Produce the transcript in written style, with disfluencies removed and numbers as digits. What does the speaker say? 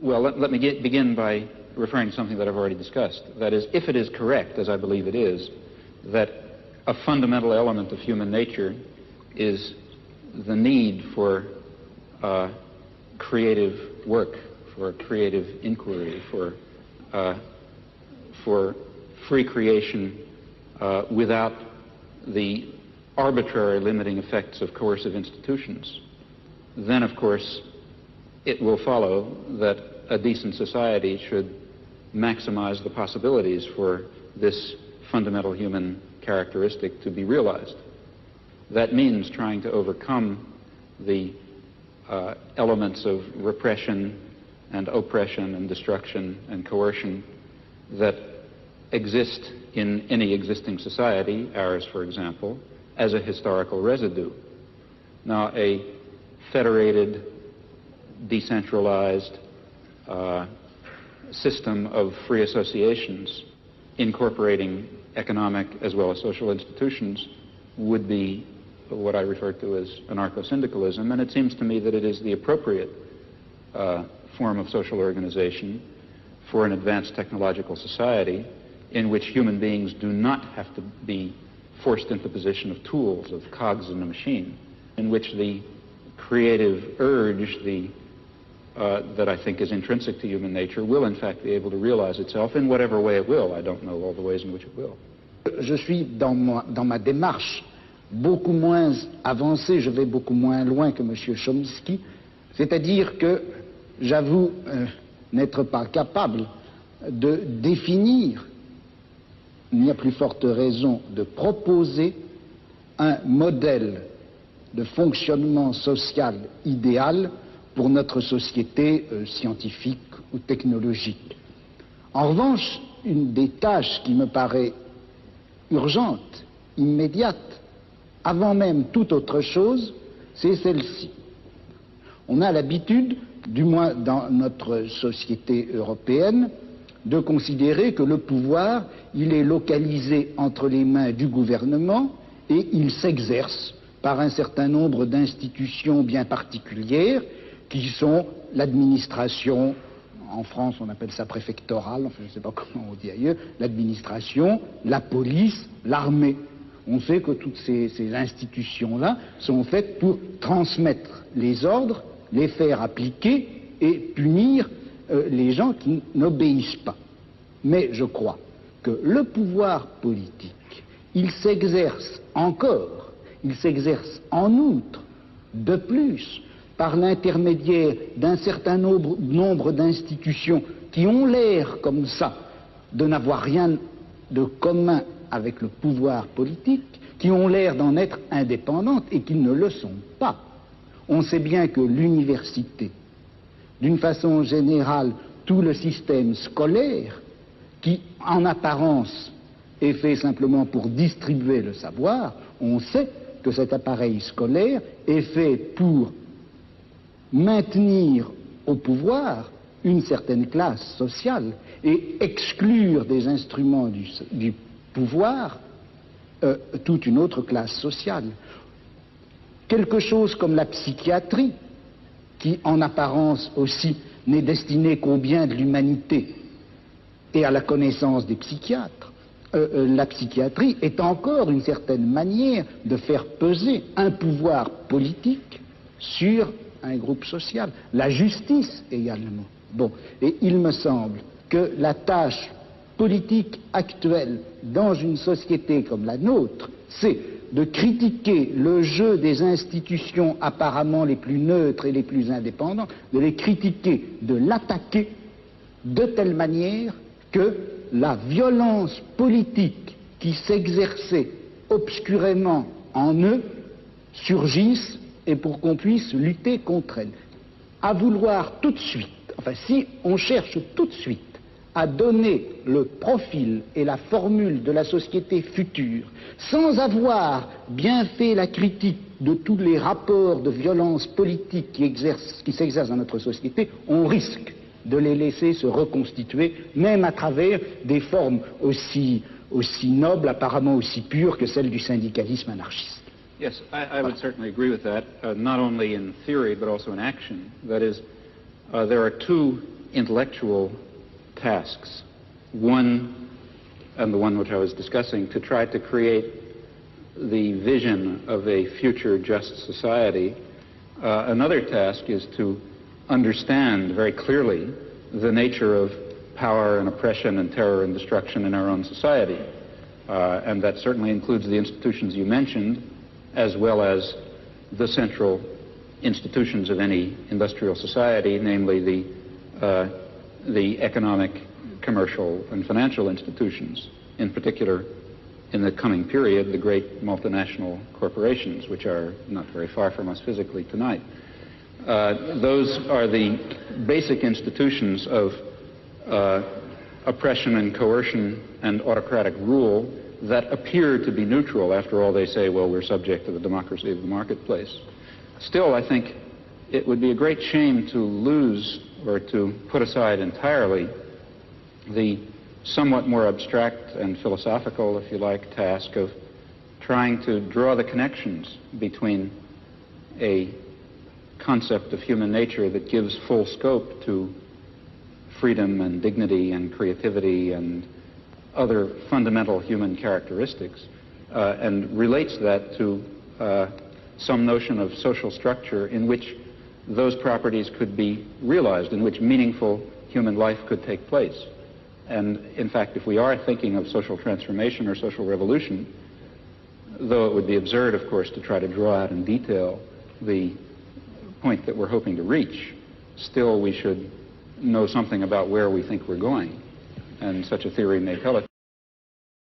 Well, let me begin by referring to something that I've already discussed. That is, if it is correct, as I believe it is, that a fundamental element of human nature is the need for creative work, for creative inquiry, for free creation without the arbitrary limiting effects of coercive institutions, then, of course, it will follow that a decent society should maximize the possibilities for this fundamental human characteristic to be realized. That means trying to overcome the elements of repression and oppression and destruction and coercion that exist in any existing society, ours, for example, as a historical residue. Now, a federated, decentralized system of free associations incorporating economic as well as social institutions would be what I refer to as anarcho-syndicalism, and it seems to me that it is the appropriate form of social organization for an advanced technological society in which human beings do not have to be forced into the position of tools, of cogs in a machine, in which the creative urge, that I think is intrinsic to human nature, will in fact be able to realize itself in whatever way it will. I don't know all the ways in which it will. Je suis dans ma démarche beaucoup moins avancé, je vais beaucoup moins loin que M. Chomsky, c'est-à-dire que j'avoue n'être pas capable de définir, il n'y a plus forte raison de proposer un modèle de fonctionnement social idéal pour notre société scientifique ou technologique. En revanche, une des tâches qui me paraît urgente, immédiate, avant même toute autre chose, c'est celle-ci. On a l'habitude, du moins dans notre société européenne, de considérer que le pouvoir, il est localisé entre les mains du gouvernement et il s'exerce par un certain nombre d'institutions bien particulières qui sont l'administration, en France on appelle ça préfectorale, enfin je ne sais pas comment on dit ailleurs, l'administration, la police, l'armée. On sait que toutes ces institutions-là sont faites pour transmettre les ordres, les faire appliquer et punir les gens qui n'obéissent pas. Mais je crois que le pouvoir politique, il s'exerce encore, il s'exerce en outre, de plus, par l'intermédiaire d'un certain nombre d'institutions qui ont l'air comme ça de n'avoir rien de commun avec le pouvoir politique, qui ont l'air d'en être indépendantes et qui ne le sont pas. On sait bien que l'université, d'une façon générale, tout le système scolaire, qui en apparence est fait simplement pour distribuer le savoir, on sait que cet appareil scolaire est fait pour maintenir au pouvoir une certaine classe sociale et exclure des instruments du pouvoir toute une autre classe sociale. Quelque chose comme la psychiatrie, qui en apparence aussi n'est destinée qu'au bien de l'humanité et à la connaissance des psychiatres, la psychiatrie est encore une certaine manière de faire peser un pouvoir politique sur un groupe social. La justice également. Bon, et il me semble que la tâche politique actuelle dans une société comme la nôtre, c'est de critiquer le jeu des institutions apparemment les plus neutres et les plus indépendantes, de les critiquer, de l'attaquer de telle manière que la violence politique qui s'exerçait obscurément en eux surgisse et pour qu'on puisse lutter contre elle. À vouloir tout de suite, enfin si on cherche tout de suite à donner le profil et la formule de la société future, sans avoir bien fait la critique de tous les rapports de violence politique qui s'exercent dans notre société, on risque de les laisser se reconstituer, même à travers des formes aussi nobles, apparemment aussi pures que celles du syndicalisme anarchiste. Yes, I would certainly agree with that, not only in theory but also in action. That is, there are two intellectual tasks. One, and the one which I was discussing, to try to create the vision of a future just society. Another task is to understand very clearly the nature of power and oppression and terror and destruction in our own society. And that certainly includes the institutions you mentioned, as well as the central institutions of any industrial society, namely the economic, commercial, and financial institutions. In particular, in the coming period, the great multinational corporations, which are not very far from us physically tonight. Those are the basic institutions of oppression and coercion and autocratic rule that appear to be neutral. After all, they say, well, we're subject to the democracy of the marketplace. Still, I think it would be a great shame to lose or to put aside entirely the somewhat more abstract and philosophical, if you like, task of trying to draw the connections between a concept of human nature that gives full scope to freedom and dignity and creativity and other fundamental human characteristics, and relates that to some notion of social structure in which those properties could be realized, in which meaningful human life could take place. And in fact, if we are thinking of social transformation or social revolution, though it would be absurd, of course, to try to draw out in detail the point that we're hoping to reach, still we should know something about where we think we're going. And such a theory may tell it